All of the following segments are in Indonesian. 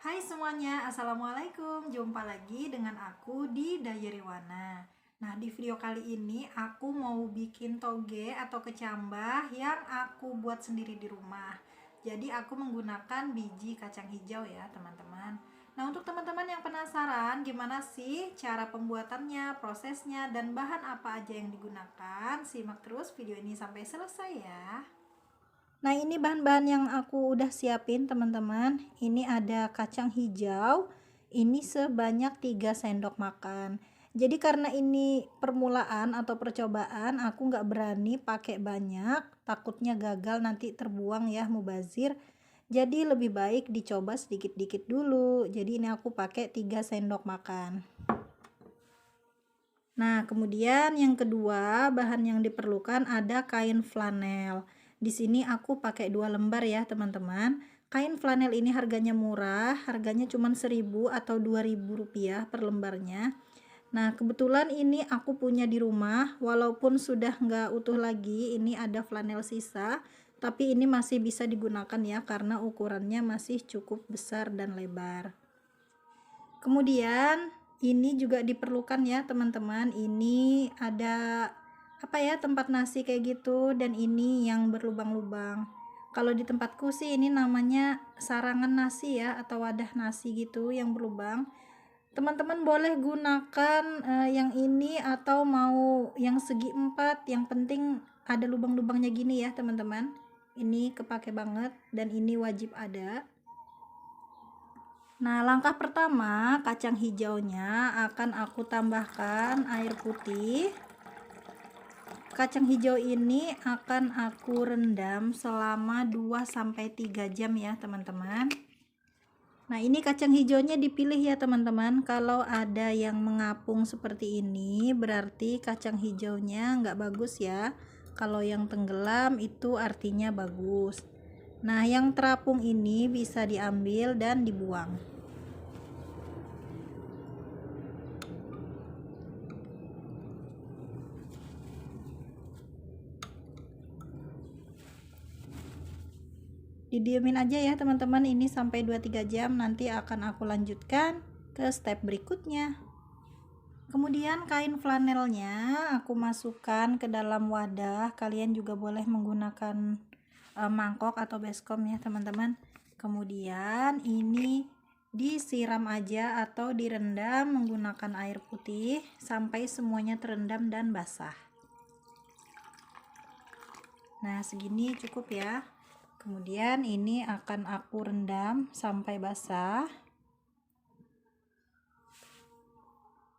Hai semuanya, Assalamualaikum. Jumpa lagi dengan aku di Diary Wana. Nah, di video kali ini aku mau bikin toge atau kecambah yang aku buat sendiri di rumah. Jadi aku menggunakan biji kacang hijau ya teman-teman. Nah, untuk teman-teman yang penasaran gimana sih cara pembuatannya, prosesnya, dan bahan apa aja yang digunakan, simak terus video ini sampai selesai ya. Nah, ini bahan-bahan yang aku udah siapin teman-teman. Ini ada kacang hijau, ini sebanyak 3 sendok makan. Jadi karena ini permulaan atau percobaan, aku nggak berani pakai banyak, takutnya gagal nanti terbuang ya, mubazir. Jadi lebih baik dicoba sedikit-dikit dulu. Jadi ini aku pakai 3 sendok makan. Nah, kemudian yang kedua, bahan yang diperlukan ada kain flanel. Di sini aku pakai 2 lembar ya, teman-teman. Kain flanel ini harganya murah, harganya cuma 1.000 atau 2.000 rupiah per lembarnya. Nah, kebetulan ini aku punya di rumah, walaupun sudah nggak utuh lagi, ini ada flanel sisa, tapi ini masih bisa digunakan ya, karena ukurannya masih cukup besar dan lebar. Kemudian ini juga diperlukan ya teman-teman, ini ada apa ya, tempat nasi kayak gitu, dan ini yang berlubang-lubang. Kalau di tempatku sih ini namanya sarangan nasi ya, atau wadah nasi gitu yang berlubang. Teman-teman boleh gunakan yang ini atau mau yang segi 4, yang penting ada lubang-lubangnya gini ya teman-teman. Ini kepake banget dan ini wajib ada. Nah, langkah pertama, kacang hijaunya akan aku tambahkan air putih. Kacang hijau ini akan aku rendam selama 2-3 jam ya, teman-teman. Nah, ini kacang hijaunya dipilih ya, teman-teman. Kalau ada yang mengapung seperti ini, berarti kacang hijaunya nggak bagus ya. Kalau yang tenggelam itu artinya bagus. Nah, yang terapung ini bisa diambil dan dibuang. Didiemin aja ya teman-teman, ini sampai 2-3 jam, nanti akan aku lanjutkan ke step berikutnya. Kemudian kain flanelnya aku masukkan ke dalam wadah. Kalian juga boleh menggunakan mangkok atau baskom ya teman-teman. Kemudian ini disiram aja atau direndam menggunakan air putih sampai semuanya terendam dan basah. Nah, segini cukup ya. Kemudian ini akan aku rendam sampai basah.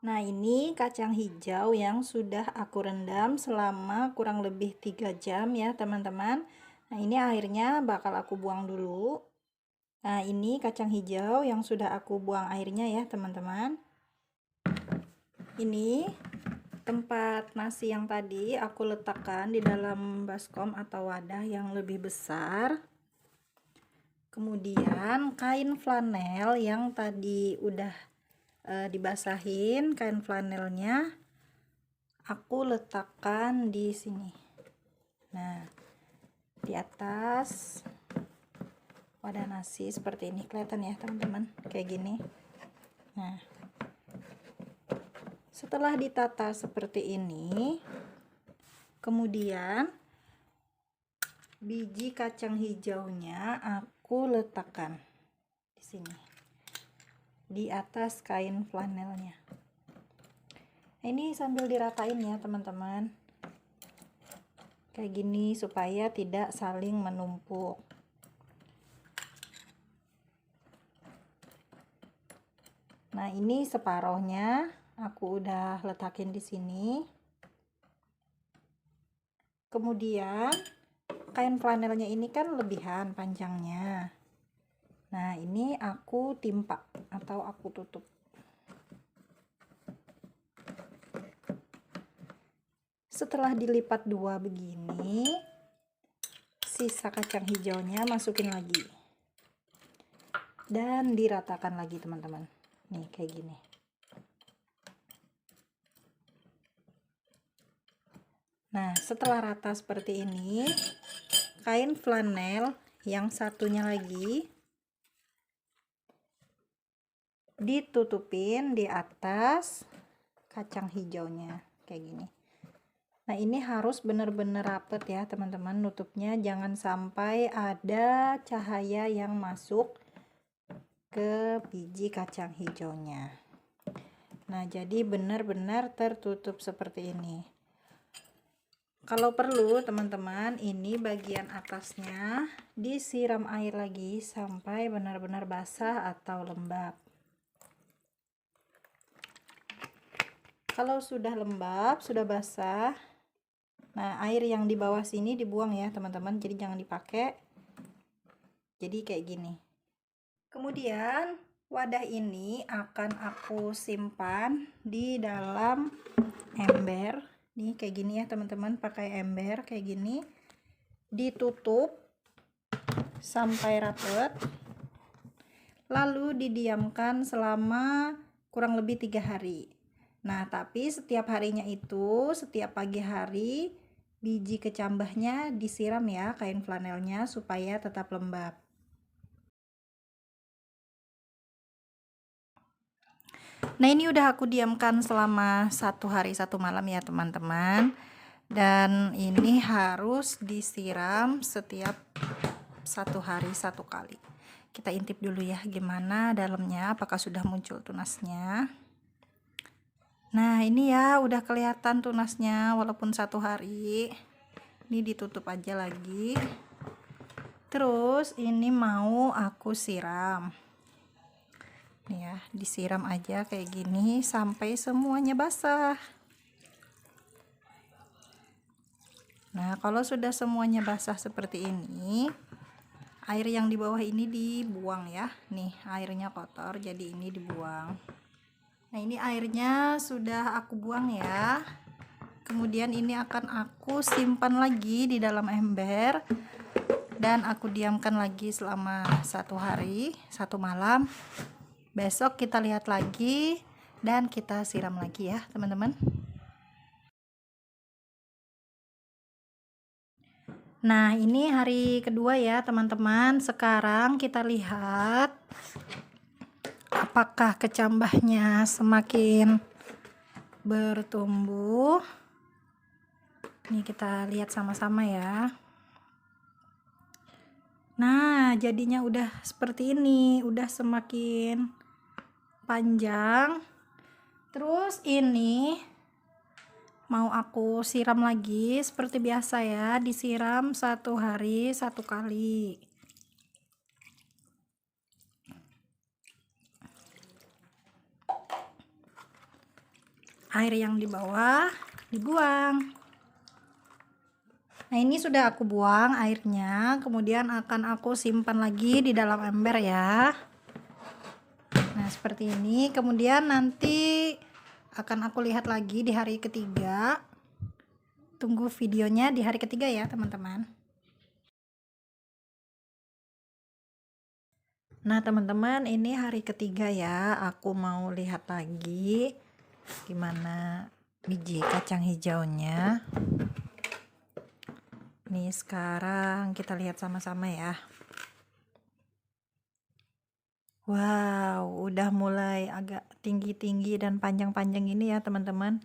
Nah, ini kacang hijau yang sudah aku rendam selama kurang lebih 3 jam ya teman-teman. Nah, ini airnya bakal aku buang dulu. Nah, ini kacang hijau yang sudah aku buang airnya ya teman-teman. Ini tempat nasi yang tadi aku letakkan di dalam baskom atau wadah yang lebih besar. Kemudian kain flanel yang tadi udah dibasahin, kain flanelnya aku letakkan di sini. Nah, di atas wadah nasi seperti ini, kelihatan ya teman-teman, kayak gini. Nah, setelah ditata seperti ini, kemudian biji kacang hijaunya aku letakkan di sini, di atas kain flanelnya. Ini sambil diratain ya teman-teman, kayak gini supaya tidak saling menumpuk. Nah, ini separohnya aku udah letakin di sini. Kemudian kain flanelnya ini kan lebihan panjangnya. Nah, ini aku timpa atau aku tutup. Setelah dilipat 2 begini, sisa kacang hijaunya masukin lagi. Dan diratakan lagi teman-teman. Nih, kayak gini. Nah, setelah rata seperti ini, kain flanel yang satunya lagi ditutupin di atas kacang hijaunya kayak gini. Nah, ini harus benar-benar rapet ya teman-teman nutupnya, jangan sampai ada cahaya yang masuk ke biji kacang hijaunya. Nah, jadi benar-benar tertutup seperti ini. Kalau perlu teman-teman, ini bagian atasnya disiram air lagi sampai benar-benar basah atau lembab. Kalau sudah lembab, sudah basah, nah air yang di bawah sini dibuang ya teman-teman, jadi jangan dipakai. Jadi kayak gini. Kemudian wadah ini akan aku simpan di dalam ember. Nih kayak gini ya teman-teman, pakai ember kayak gini, ditutup sampai rapet, lalu didiamkan selama kurang lebih 3 hari. Nah, tapi setiap harinya itu, setiap pagi hari biji kecambahnya disiram ya kain flanelnya supaya tetap lembab. Nah, ini udah aku diamkan selama 1 hari 1 malam ya teman-teman, dan ini harus disiram setiap 1 hari 1 kali. Kita intip dulu ya gimana dalamnya, apakah sudah muncul tunasnya. Nah, ini ya udah kelihatan tunasnya walaupun 1 hari. Ini ditutup aja lagi. Terus ini mau aku siram. Nih ya, disiram aja kayak gini sampai semuanya basah. Nah, kalau sudah semuanya basah seperti ini, air yang di bawah ini dibuang ya. Nih, airnya kotor, jadi ini dibuang. Nah, ini airnya sudah aku buang ya. Kemudian ini akan aku simpan lagi di dalam ember dan aku diamkan lagi selama 1 hari 1 malam. Besok kita lihat lagi dan kita siram lagi ya teman-teman. Nah, ini hari kedua ya teman-teman. Sekarang kita lihat apakah kecambahnya semakin bertumbuh. Nih kita lihat sama-sama ya. Nah, jadinya udah seperti ini, udah semakin panjang. Terus ini mau aku siram lagi seperti biasa ya, disiram 1 hari 1 kali. Air yang di bawah dibuang. Nah, ini sudah aku buang airnya, kemudian akan aku simpan lagi di dalam ember ya. Nah, seperti ini. Kemudian nanti akan aku lihat lagi di hari ketiga. Tunggu videonya di hari ketiga ya teman-teman. Nah teman-teman, ini hari ketiga ya. Aku mau lihat lagi gimana biji kacang hijaunya. Nih sekarang kita lihat sama-sama ya. Wow, udah mulai agak tinggi-tinggi dan panjang-panjang ini ya teman-teman.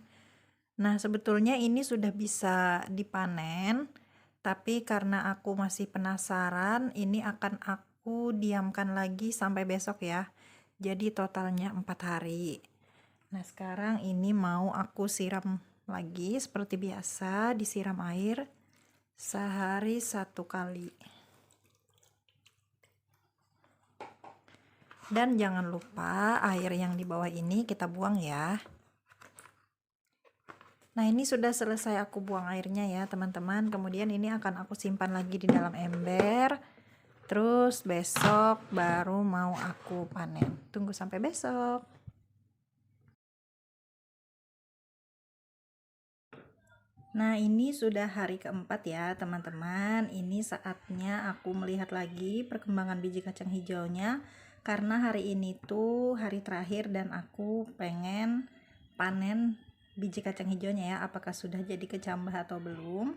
Nah, sebetulnya ini sudah bisa dipanen, tapi karena aku masih penasaran, ini akan aku diamkan lagi sampai besok ya. Jadi totalnya 4 hari. Nah, sekarang ini mau aku siram lagi seperti biasa, disiram air sehari 1 kali. Dan jangan lupa air yang di bawah ini kita buang ya. Nah, ini sudah selesai aku buang airnya ya teman-teman. Kemudian ini akan aku simpan lagi di dalam ember. Terus besok baru mau aku panen. Tunggu sampai besok. Nah, ini sudah hari keempat ya teman-teman. Ini saatnya aku melihat lagi perkembangan biji kacang hijaunya. Karena hari ini tuh hari terakhir dan aku pengen panen biji kacang hijaunya ya, apakah sudah jadi kecambah atau belum.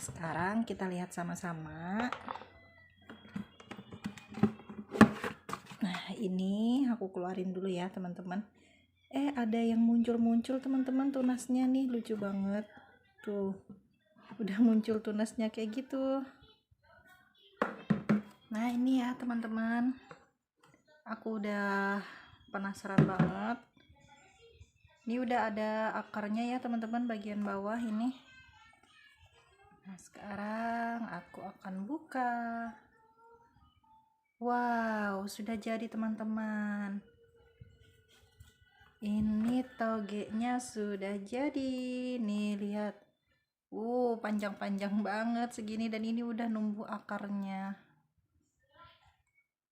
Sekarang kita lihat sama-sama. Nah, ini aku keluarin dulu ya teman-teman. Ada yang muncul-muncul teman-teman, tunasnya nih lucu banget tuh, udah muncul tunasnya kayak gitu. Nah ini ya teman-teman, aku udah penasaran banget. Ini udah ada akarnya ya teman-teman, bagian bawah ini. Nah sekarang aku akan buka. Wow, sudah jadi teman-teman. Ini togenya sudah jadi. Nih lihat. Panjang-panjang banget segini, dan ini udah numbuh akarnya.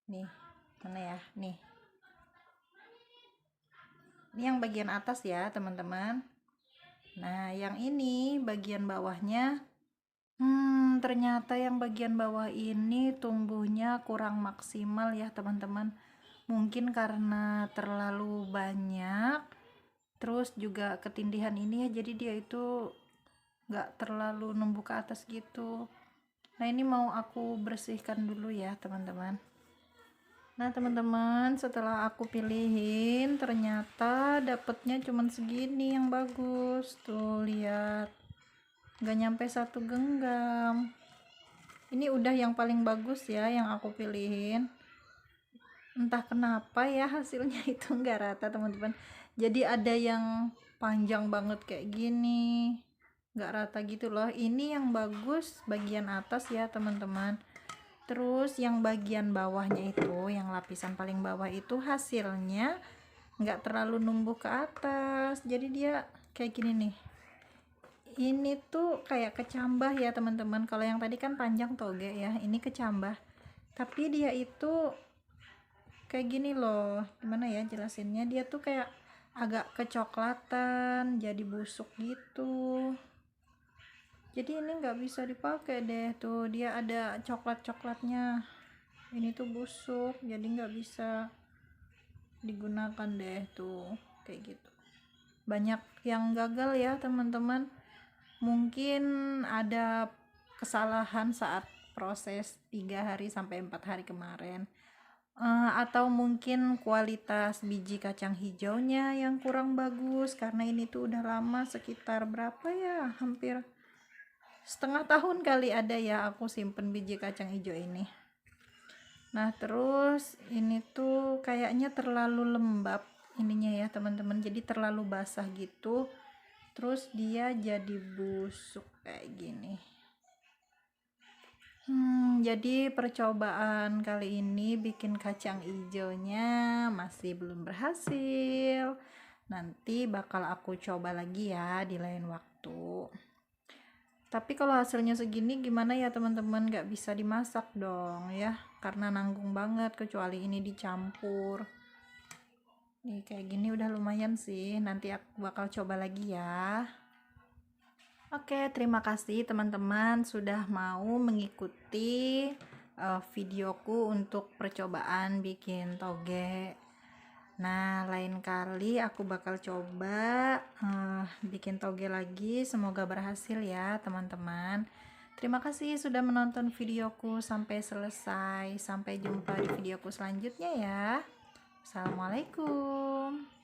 Nih, mana ya? Nih. Ini yang bagian atas ya, teman-teman. Nah, yang ini bagian bawahnya. Ternyata yang bagian bawah ini tumbuhnya kurang maksimal ya, teman-teman. Mungkin karena terlalu banyak, terus juga ketindihan ini ya, jadi dia itu nggak terlalu numbuh ke atas gitu. Nah ini mau aku bersihkan dulu ya teman-teman. Nah teman-teman, setelah aku pilihin ternyata dapetnya cuman segini yang bagus. Tuh lihat, nggak nyampe 1 genggam. Ini udah yang paling bagus ya yang aku pilihin. Entah kenapa ya hasilnya itu nggak rata teman-teman, jadi ada yang panjang banget kayak gini, nggak rata gitu loh. Ini yang bagus bagian atas ya teman-teman, terus yang bagian bawahnya itu, yang lapisan paling bawah itu hasilnya nggak terlalu numbuh ke atas, jadi dia kayak gini nih. Ini tuh kayak kecambah ya teman-teman. Kalau yang tadi kan panjang toge ya, ini kecambah, tapi dia itu kayak gini loh. Gimana ya jelasinnya, dia tuh kayak agak kecoklatan, jadi busuk gitu. Jadi ini nggak bisa dipakai deh, tuh dia ada coklat-coklatnya. Ini tuh busuk, jadi nggak bisa digunakan deh, tuh kayak gitu. Banyak yang gagal ya teman-teman. Mungkin ada kesalahan saat proses 3 hari sampai 4 hari kemarin. Atau mungkin kualitas biji kacang hijaunya yang kurang bagus, karena ini tuh udah lama, sekitar berapa ya, hampir setengah tahun kali ada ya aku simpen biji kacang hijau ini. Nah terus ini tuh kayaknya terlalu lembab ininya ya teman-teman, jadi terlalu basah gitu, terus dia jadi busuk kayak gini. Jadi percobaan kali ini bikin kacang hijaunya masih belum berhasil. Nanti bakal aku coba lagi ya di lain waktu. Tapi kalau hasilnya segini gimana ya teman-teman, nggak bisa dimasak dong ya, karena nanggung banget kecuali ini dicampur. Nih kayak gini udah lumayan sih, nanti aku bakal coba lagi ya. Oke, terima kasih teman-teman sudah mau mengikuti videoku untuk percobaan bikin toge. Nah, lain kali aku bakal coba bikin toge lagi. Semoga berhasil ya teman-teman. Terima kasih sudah menonton videoku sampai selesai. Sampai jumpa di videoku selanjutnya ya. Assalamualaikum.